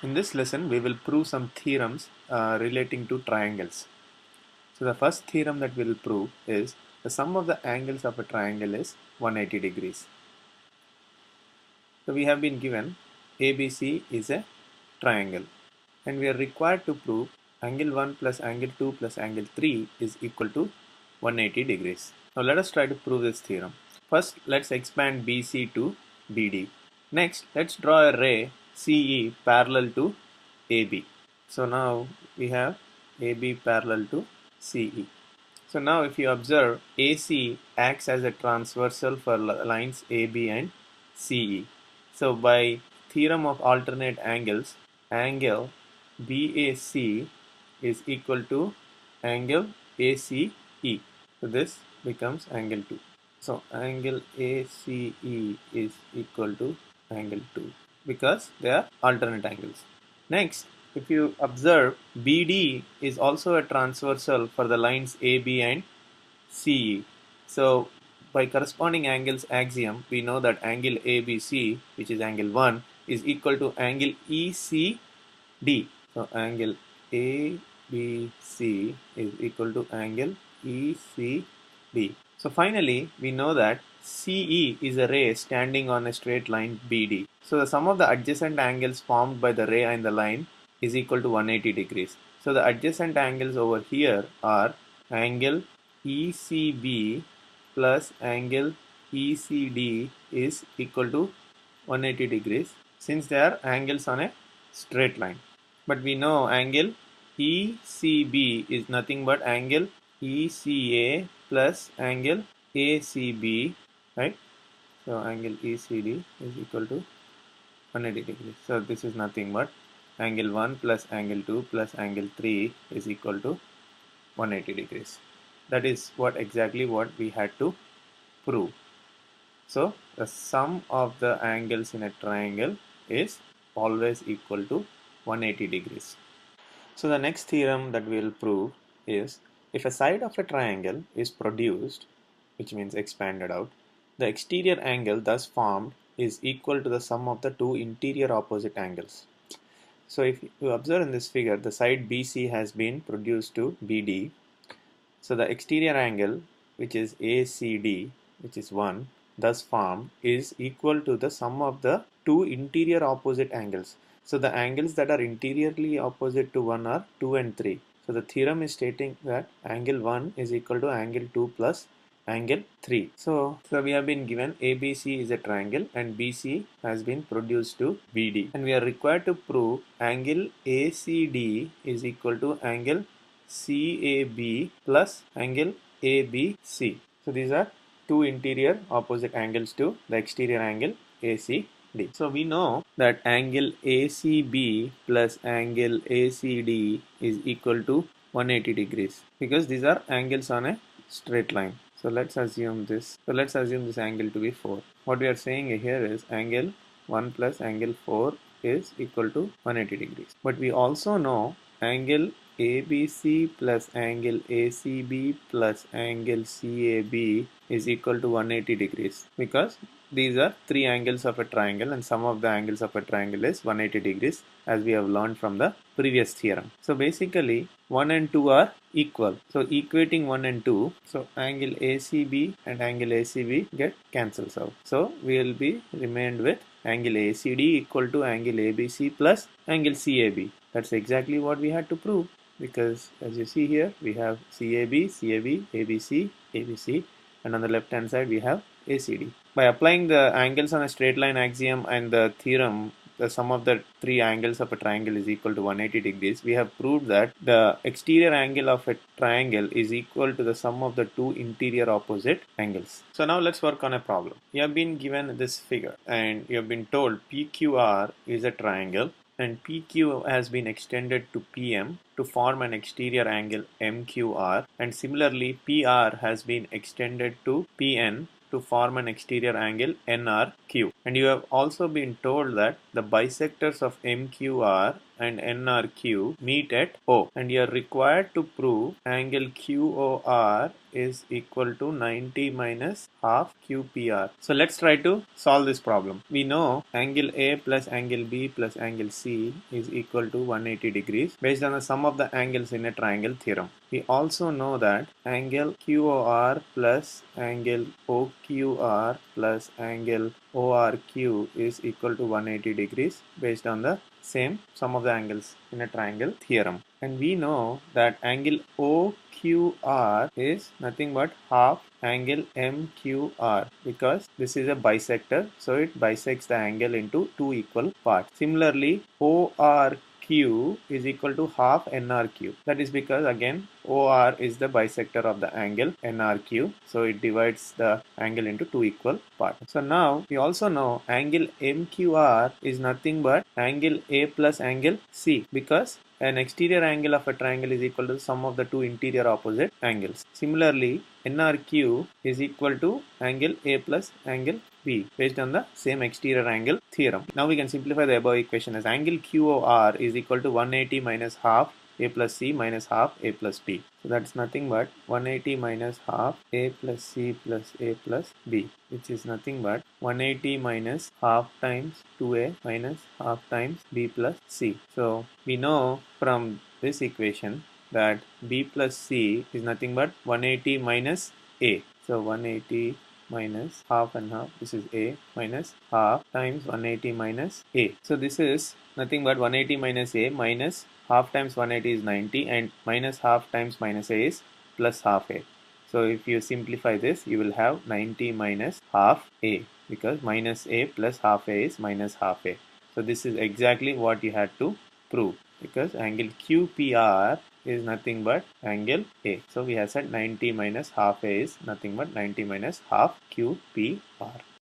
In this lesson, we will prove some theorems relating to triangles. So the first theorem that we will prove is the sum of the angles of a triangle is 180 degrees. So we have been given ABC is a triangle and we are required to prove angle 1 plus angle 2 plus angle 3 is equal to 180 degrees. Now let us try to prove this theorem. First, let's expand BC to BD. Next, let's draw a ray CE parallel to AB. So now we have AB parallel to CE. So now if you observe, AC acts as a transversal for lines AB and CE. So by theorem of alternate angles, angle BAC is equal to angle ACE. So this becomes angle 2. So angle ACE is equal to angle 2 because they are alternate angles. Next, if you observe, BD is also a transversal for the lines AB and CE. So by corresponding angles axiom, we know that angle ABC, which is angle 1, is equal to angle ECD. So angle ABC is equal to angle ECD. So finally, we know that CE is a ray standing on a straight line BD. So the sum of the adjacent angles formed by the ray and the line is equal to 180 degrees. So the adjacent angles over here are angle ECB plus angle ECD is equal to 180 degrees since they are angles on a straight line. But we know angle ECB is nothing but angle ECA plus angle ACB, right? So angle ECD is equal to 180 degrees. So this is nothing but angle 1 plus angle 2 plus angle 3 is equal to 180 degrees. That is exactly what we had to prove. So the sum of the angles in a triangle is always equal to 180 degrees. So the next theorem that we will prove is if a side of a triangle is produced, which means expanded out, the exterior angle thus formed is equal to the sum of the two interior opposite angles. So if you observe in this figure, the side BC has been produced to BD. So the exterior angle, which is ACD, which is 1, thus formed is equal to the sum of the two interior opposite angles. So the angles that are interiorly opposite to 1 are 2 and 3. So the theorem is stating that angle 1 is equal to angle 2 plus angle 3. So we have been given ABC is a triangle and BC has been produced to BD. And we are required to prove angle ACD is equal to angle CAB plus angle ABC. So these are two interior opposite angles to the exterior angle ACD. So we know that angle ACB plus angle ACD is equal to 180 degrees because these are angles on a straight line. So let's assume this. So let's assume this angle to be 4. What we are saying here is angle 1 plus angle 4 is equal to 180 degrees. But we also know angle ABC plus angle ACB plus angle CAB is equal to 180 degrees because these are three angles of a triangle and sum of the angles of a triangle is 180 degrees as we have learned from the previous theorem. So basically 1 and 2 are equal. So equating 1 and 2, so angle ACB and angle ACB get cancels out. So we will be remained with angle ACD equal to angle ABC plus angle CAB. That's exactly what we had to prove because as you see here we have CAB, CAB, ABC, ABC and on the left hand side we have ACD. By applying the angles on a straight line axiom and the theorem, the sum of the three angles of a triangle is equal to 180 degrees, we have proved that the exterior angle of a triangle is equal to the sum of the two interior opposite angles. So now let's work on a problem. You have been given this figure and you have been told PQR is a triangle and PQ has been extended to PM to form an exterior angle MQR, and similarly PR has been extended to PN to form an exterior angle NRQ. And you have also been told that the bisectors of MQR and NRQ meet at O, and you are required to prove angle QOR is equal to 90 minus half QPR. So let's try to solve this problem. We know angle A plus angle B plus angle C is equal to 180 degrees based on the sum of the angles in a triangle theorem. We also know that angle QOR plus angle OQR plus angle ORQ is equal to 180 degrees based on the same sum of the angles in a triangle theorem. And we know that angle OQR is nothing but half angle MQR because this is a bisector, so it bisects the angle into two equal parts. Similarly, ORQ is equal to half NRQ. That is because again OR is the bisector of the angle NRQ, so it divides the angle into two equal parts. So now we also know angle MQR is nothing but angle A plus angle C because an exterior angle of a triangle is equal to the sum of the two interior opposite angles. Similarly, NRQ is equal to angle A plus angle B based on the same exterior angle theorem. Now we can simplify the above equation as angle QOR is equal to 180 minus half A plus C minus half A plus B. So that's nothing but 180 minus half A plus C plus A plus B, which is nothing but 180 minus half times 2A minus half times B plus C. So we know from this equation that B plus C is nothing but 180 minus A. So 180 minus half and half, this is A minus half times 180 minus A. So this is nothing but 180 minus A minus half times 180 is 90 and minus half times minus A is plus half A. So if you simplify this, you will have 90 minus half A because minus A plus half A is minus half A. So this is exactly what you had to prove because angle QPR is nothing but angle A. So we have said 90 minus half A is nothing but 90 minus half QPR.